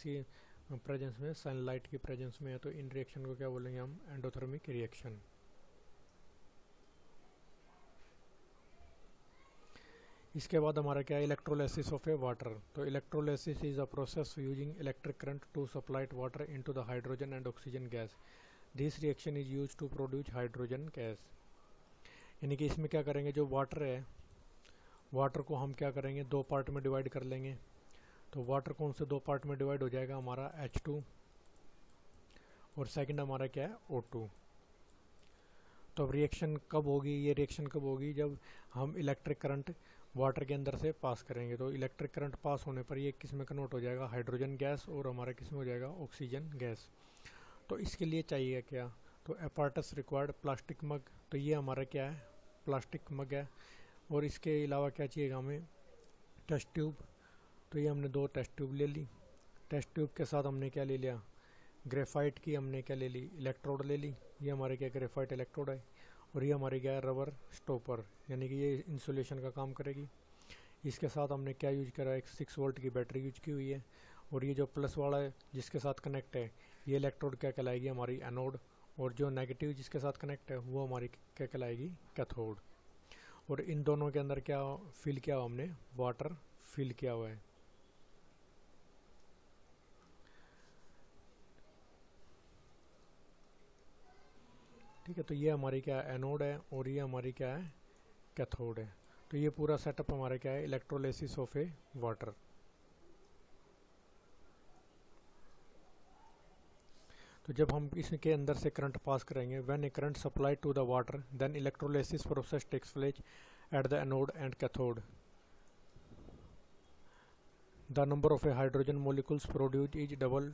किसी प्रेजेंस में, सनलाइट की प्रेजेंस में है, तो इन रिएक्शन को क्या बोलेंगे हम, एंडोथर्मिक रिएक्शन। इसके बाद हमारा क्या है, इलेक्ट्रोलाइसिस ऑफ ए वाटर। तो electrolysis is a process using electric current to supply water into the hydrogen and oxygen gas. This reaction is used to produce hydrogen gas. यानी कि इसमें क्या करेंगे, जो वाटर है, वाटर को हम क्या करेंगे, दो पार्ट में डिवाइड कर लेंगे। तो वाटर कौन से दो पार्ट में डिवाइड हो जाएगा, हमारा H2 और सेकंड हमारा क्या है, O2। तो अब रिएक्शन कब होगी, ये रिएक्शन कब होगी, जब हम इलेक्ट्रिक करंट वाटर के अंदर से पास करेंगे। तो इलेक्ट्रिक करंट पास होने पर ये किस में कन्वर्ट हो जाएगा, हाइड्रोजन गैस, और हमारा किस में हो जाएगा, ऑक्सीजन गैस। तो इसके लिए चाहिए क्या, तो अपार्टस रिक्वायर्ड प्लास्टिक मग। तो ये हमारा क्या है, प्लास्टिक मग है। और इसके अलावा क्या चाहिएगा हमें, टेस्ट ट्यूब। तो ये हमने दो टेस्ट ट्यूब ले ली। टेस्ट ट्यूब के साथ हमने क्या ले लिया, ग्रेफाइट की हमने क्या ले ली, इलेक्ट्रोड ले ली। ये हमारे क्या ग्रेफाइट इलेक्ट्रोड है। और ये हमारी क्या है, रबर स्टॉपर, यानी कि ये इंसुलेशन का काम करेगी। इसके साथ हमने क्या यूज करा है, एक 6 वोल्ट की बैटरी यूज की हुई है। और ये जो प्लस वाला है जिसके साथ कनेक्ट है, ये इलेक्ट्रोड क्या कहलाएगी, हमारी एनोड। और जो नेगेटिव जिसके साथ कनेक्ट है वो हमारी क्या कहलाएगी, कैथोड। और इन दोनों के अंदर क्या फिल किया हुआ, हमने वाटर फिल किया हुआ है। ठीक है, तो ये हमारी क्या है, एनोड है, और ये हमारी क्या है, कैथोड है। तो ये पूरा सेटअप हमारा क्या है, इलेक्ट्रोलाइसिस ऑफ ए वाटर। तो जब हम इसके अंदर से करंट पास करेंगे, when a current supply to the water then electrolysis process takes place at the anode and cathode. The number of a hydrogen molecules produced is double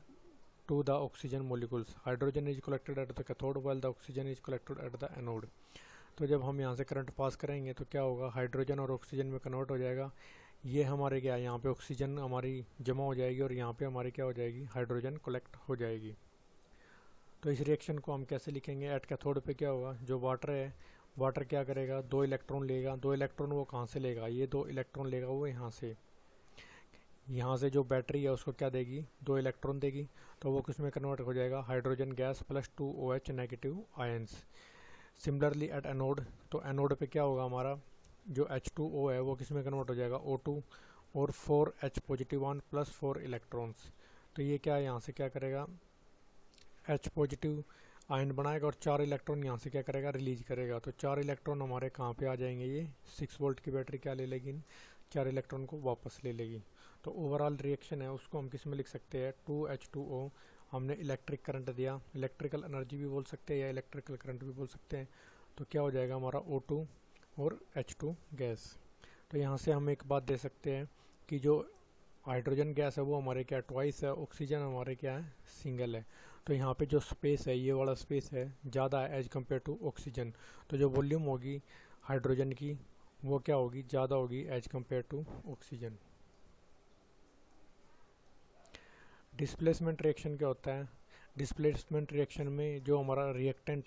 to the oxygen molecules. Hydrogen is collected at the cathode while the oxygen is collected at the anode. तो जब हम यहाँ से current pass करेंगे तो क्या होगा, hydrogen और ऑक्सीजन में कन्वर्ट हो जाएगा। ये हमारे क्या, यहाँ पे ऑक्सीजन हमारी जमा हो जाएगी और यहाँ पे हमारी क्या हो जाएगी, हाइड्रोजन कलेक्ट हो जाएगी। तो इस रिएक्शन को हम कैसे लिखेंगे, एट कैथोड पे क्या होगा, जो वाटर है, वाटर क्या करेगा, दो इलेक्ट्रॉन लेगा। दो इलेक्ट्रॉन वो कहाँ से लेगा, ये दो इलेक्ट्रॉन लेगा वो यहाँ से जो बैटरी है उसको क्या देगी, दो इलेक्ट्रॉन देगी। तो वो किस में कन्वर्ट हो जाएगा, hydrogen gas plus 2OH negative ions. Similarly at anode, तो एनोड पे क्या होगा, हमारा जो H2O है वो किस में कन्वर्ट हो जाएगा, O2 और 4H positive one plus 4 electrons. तो ये क्या यहाँ से क्या करेगा, H पॉजिटिव आयन बनाएगा और 4 इलेक्ट्रॉन यहाँ से क्या करेगा, रिलीज करेगा। तो 4 इलेक्ट्रॉन हमारे कहाँ पे आ जाएंगे, ये 6 वोल्ट की बैटरी क्या ले लेगी, 4 इलेक्ट्रॉन को वापस ले लेगी। तो ओवरऑल रिएक्शन है उसको हम किस में लिख सकते हैं, 2H2O। हमने इलेक्ट्रिक करंट दिया, इलेक्ट्रिकल एनर्जी भी बोल सकते हैं या इलेक्ट्रिकल करंट भी बोल सकते हैं। तो क्या हो जाएगा हमारा O2 और H2 गैस। तो यहाँ से हम एक बात दे सकते हैं कि जो हाइड्रोजन गैस है वो हमारे क्या ट्वाइस है, ऑक्सीजन हमारे क्या है, सिंगल है। तो यहाँ पे जो स्पेस है, ये वाला स्पेस है ज़्यादा है एज कम्पेयर टू ऑक्सीजन। तो जो वॉल्यूम होगी हाइड्रोजन की वो क्या होगी, ज़्यादा होगी as compare to oxygen. Displacement reaction क्या होता है, डिस्प्लेसमेंट रिएक्शन में जो हमारा रिएक्टेंट